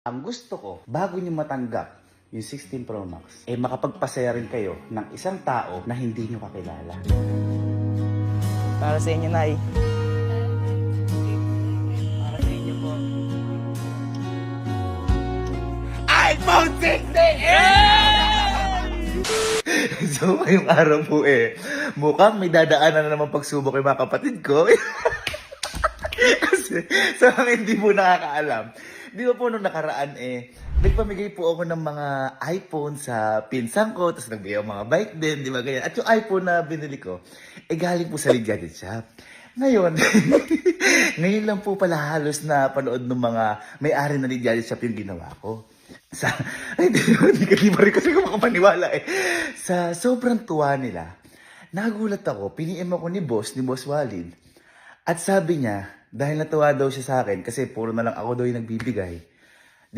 Ang gusto ko, bago nyo matanggap yung 16 Pro Max, makapagpasaya rin kayo ng isang tao na hindi nyo kakilala. Para sa inyo, Nay. Para sa inyo po. iPhone 16! So, ngayong araw po mukhang may dadaanan na naman pagsubok yung mga kapatid ko. Kasi, sa mga hindi po nakakaalam, di ba po nung nakaraan nagpamigay po ako ng mga iPhone sa pinsan ko, tapos nagbigay ako mga bike din, di ba ganyan. At yung iPhone na binili ko, galing po sa Lead Gadget Shop. Ngayon, ngayon lang po pala halos na panood ng mga may-ari na Lead Gadget Shop yung ginawa ko. Hindi pa rin kasi ako makapaniwala Sa sobrang tuwa nila, nagulat ako, piniem ako ni Boss Walid. At sabi niya, dahil natuwa daw siya sa akin, kasi puro na lang ako daw yung nagbibigay,